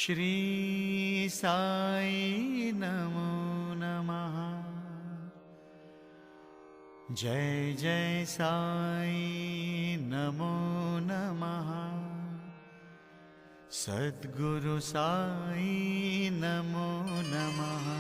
श्री साई नमो नमः। जय जय साई नमो नमः। सद्गुरु साई नमो नमः।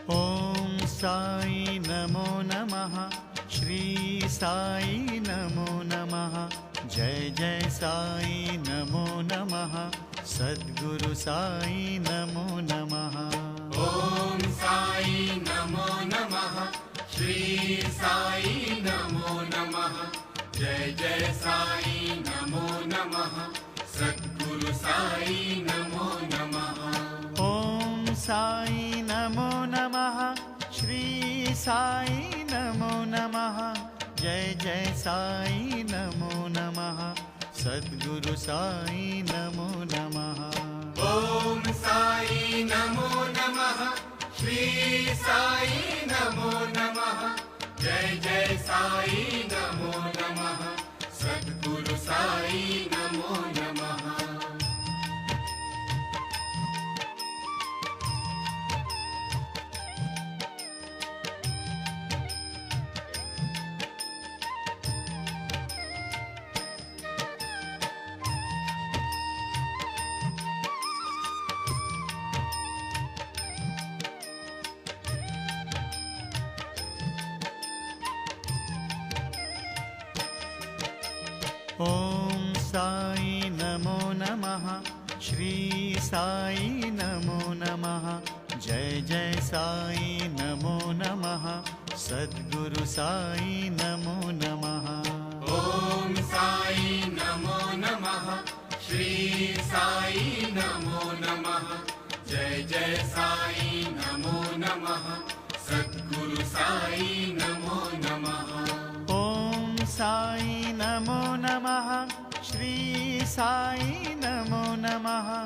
ओम साई नमो नमः। श्री साई नमो नमः। जय जय साई नमो नमः। सद्गुरु साई नमो नमः। ओम साई नमो नमः। श्री साई नमो नमः। जय जय साई नमो नमः। सद्गुरु साई नमो नमः। ओम साई नमो नमः। श्री साई नमो नमः। जय जय साई नमो नमः। सद्गुरु साई नमो नमः। ओम साई नमो नमः। श्री साई नमो नमः। जय जय साई नमो नमः। सद्गुरु साई नमो नमः। ओम साई नमो नमः। श्री साई नमो नमः। जय जय साई नमो नमः। सद्गुरु साई नमो नमः। ओम साई नमो नमः। श्री साई नमो नमः। जय जय साई नमो नमः। सद्गुरु साई नमो नमः। ओम साई नमो नमः। श्री साई नमो नमः।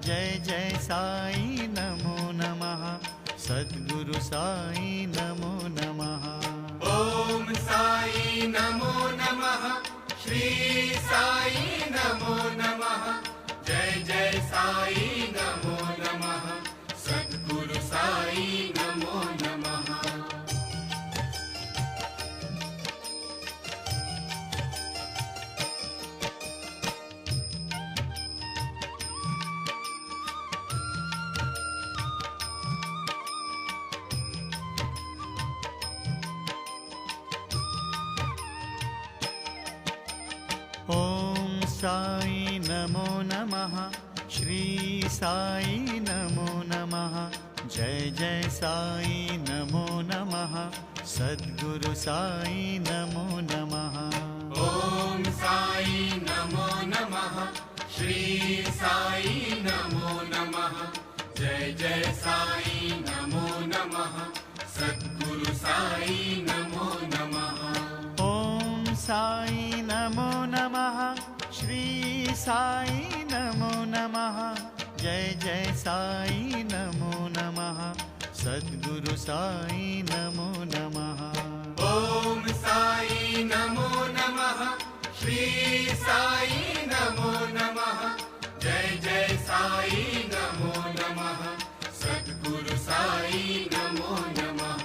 जय जय साई नमो नमः। सद्गुरु साई नमो नमः। ओम साई नमो नमः। श्री साई नमो नमः। जय जय साई नमो नमः। सद्गुरु साई नमो नमः। ओम साई नमो नमः। श्री साई नमो नमः। जय जय साई नमो नमः। सद्गुरु साई नमो नमः। ओम साई नमो नमः। श्री साई नमो नमः। जय जय साई नमो नमः। सद्गुरु साई नमो नमः। ओम साई नमो नमः। श्री साई नमो नमः। जय जय साई नमो नमः। सद्गुरु साई नमो नमः। ओम साई नमो नमः। श्री साई नमो नमः। जय जय साई नमो नमः। सद्गुरु साई नमो नमः।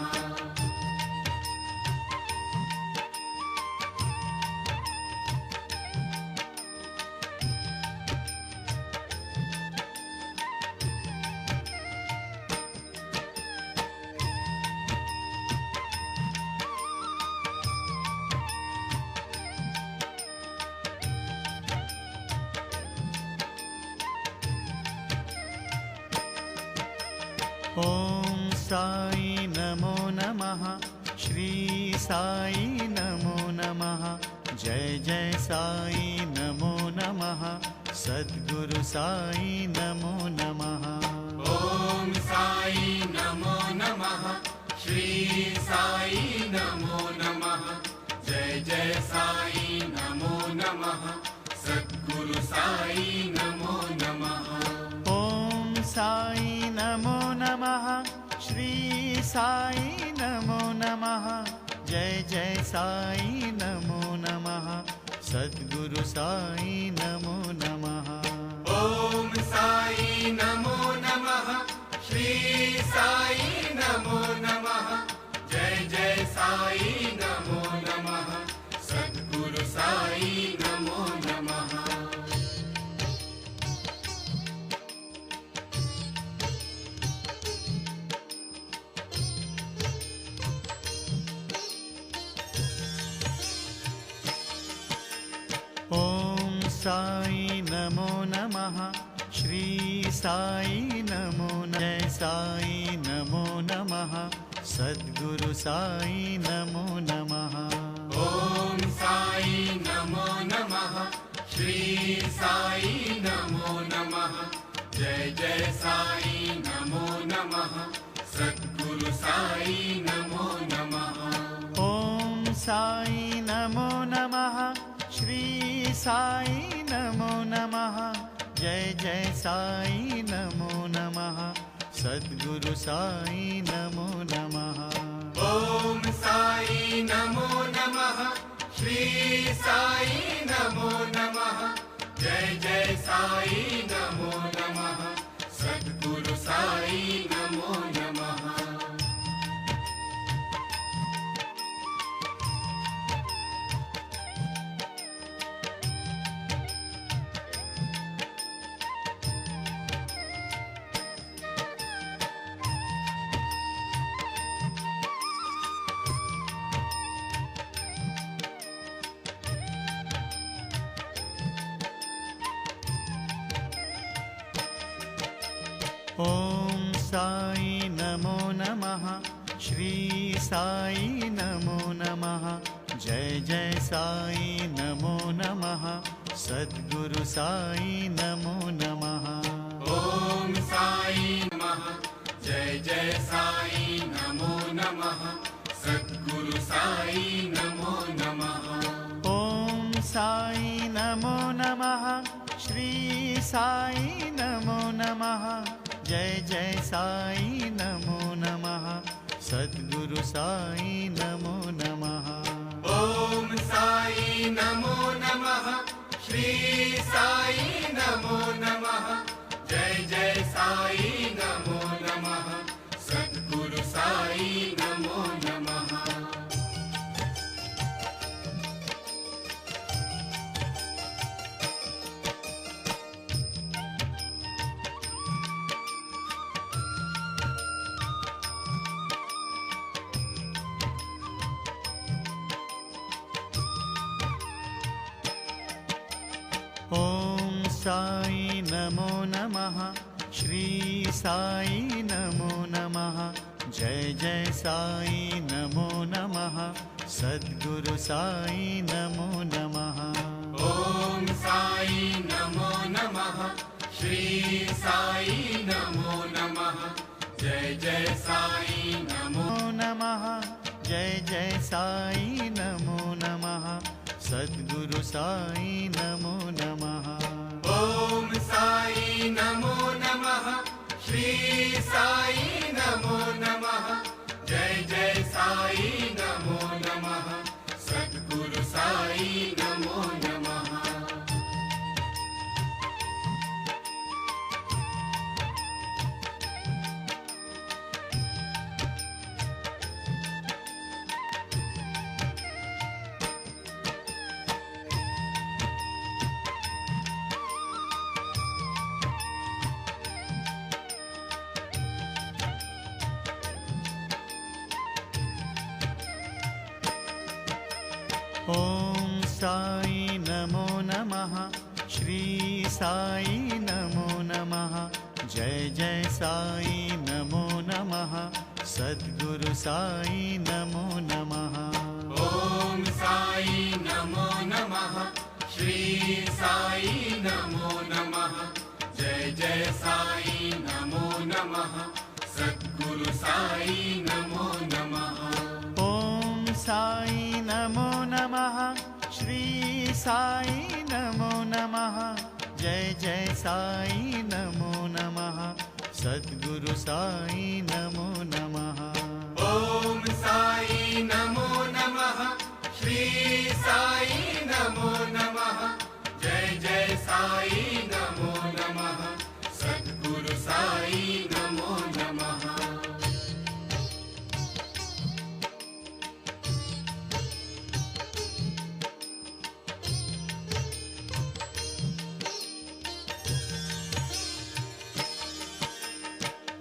ओम साई नमो नमः। श्री साई नमो नमः। जय जय साई नमो नमः। सद्गुरु साई नमो नमः। ओम साई नमो नमः। श्री साई नमो नमः। जय जय साई नमो नमः। सद्गुरु साई नमो नमः। ओम साई साई नमो नमः। जय जय साई नमो नमः। सद्गुरु साई नमो नमः। ओम साई नमो नमः। श्री साई नमो नमः। जय जय साई नमो नमः। सद्गुरु साई नमो नमः। ओम साई नमो नमः। श्री साई नमो नमः। जय साई नमो नमः। सद्गुरु साई नमो नमः। ओम साई नमो नमः। श्री साई नमो नमः। जय जय साई नमो नमः। सद्गुरु साई नमो नमः। ओम साई नमो नमः। श्री साई नमो नमः। जय जय साई नमो नमः। सद्गुरु साई नमो नमः। ओम साई नमो नमः। श्री साई नमो नमः। जय जय साई नमो नमः। सद्गुरु साई नमो नमः। ओम साई नमो नमः। श्री साई नमो नमः। जय जय साई नमो नमः। सद्गुरु साई नमो नमः। ओम साई नमः। जय जय साई नमो नमः। सद्गुरु साई नमो नमः। ओम साई नमो नमः। श्री साई नमो नमः। जय जय साई नमो नमः। सद्गुरु साई नमो नमः। ओम साई नमो नमः। श्री साई नमो नमः। जय जय साई नमो नमः। सद्गुरु साई नमो नमः। ओम साई नमो नमः। श्री साई नमो नमः। जय जय साई नमो नमः। सद्गुरु साई नमो नमः। ओम साई नमो नमः। श्री साई नमो नमः। जय जय साई नमो नमः। जय जय साई नमो नमः। सद्गुरु साई नमो नमः। ओम साई नमो नमः। श्री साई नमो नमः। जय जय साई नमो नमः। सद्गुरु साई नमो नमः। ओम साई नमो नमः। श्री साई नमो नमः। जय जय साई नमो नमः। सद्गुरु साई नमो नमः। ओम साई नमो नमः। श्री साई नमो नमः। जय जय साई नमो नमः। सद्गुरु साई नमो नमः। ओम साई नमो नमः। श्री साई नमो नमः। जय जय साई नमो नमः। सद्गुरु साई नमो नमः। साई नमो नमः श्री साई नमो नमः जय जय साई नमो नमः सद्गुरु साई नमो नमः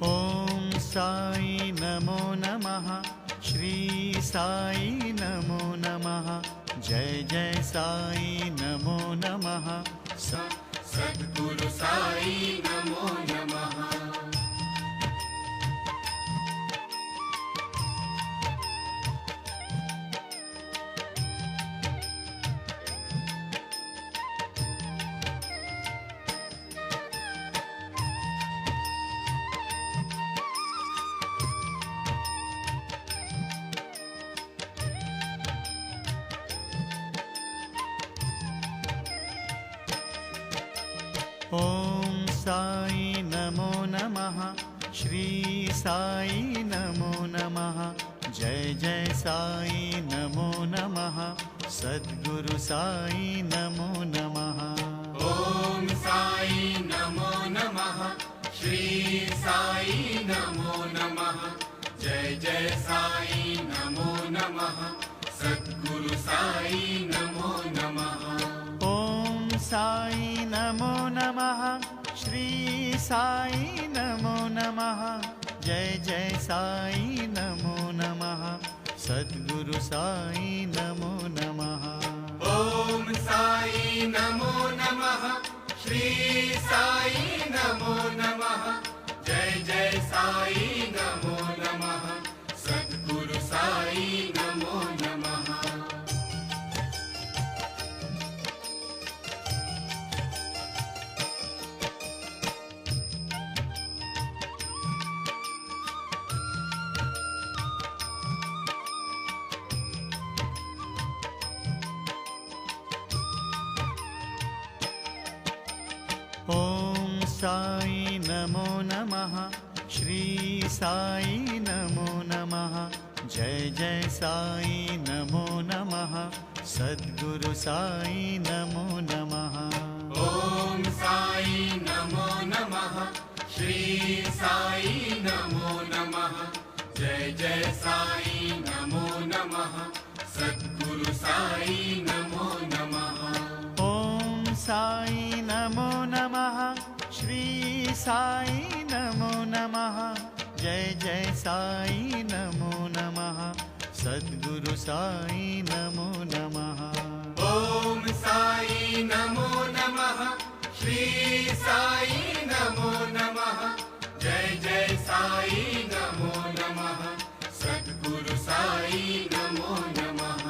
ॐ साई नमो नमः श्री साई नमो नमः जय जय साई नमो नमः सद्गुरु साई नमो नमः ॐ साई नमो नमः श्री साई नमो नमः जय जय साई नमो नमः सद्गुरु साई नमो नमः ॐ साई नमो नमः श्री साई नमो नमः जय जय साई नमो नमः सद्गुरु साई नमो नमः ॐ साई नमो नमः श्री साई नमो नमः जय जय साई नमो नमः सद्गुरु साई नमो नमः ॐ साई नमो नमः श्री साई नमो नमः जय जय साई नमो नमः सद्गुरु साई नमो नमः ॐ साई नमो नमः श्री साई नमो नमः जय जय साई नमो नमः सद्गुरु साई नमो नमः ॐ साई नमो नमः श्री साई नमो नमः जय जय साई नमो नमः सद्गुरु साई नमो नमः ॐ साई नमो नमः श्री साई नमो नमः जय जय साई नमो नमः सद्गुरु साई नमो नमः ॐ साई नमो नमः श्री साई नमो नमः जय जय साई नमो नमः सद्गुरु साई नमो नमः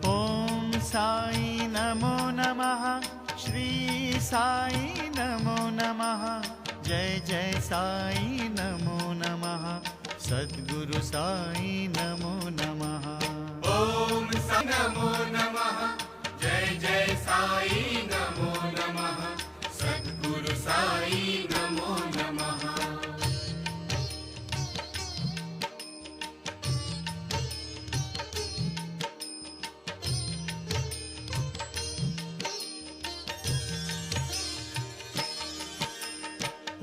ॐ साई नमो नमः श्री साई नमो नमः जय जय साई नमो नमः सद्गुरु साई नमो नमः ॐ साई नमो नमः जय जय साई नमो नमः सद्गुरु साई नमो नमः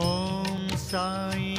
ॐ साई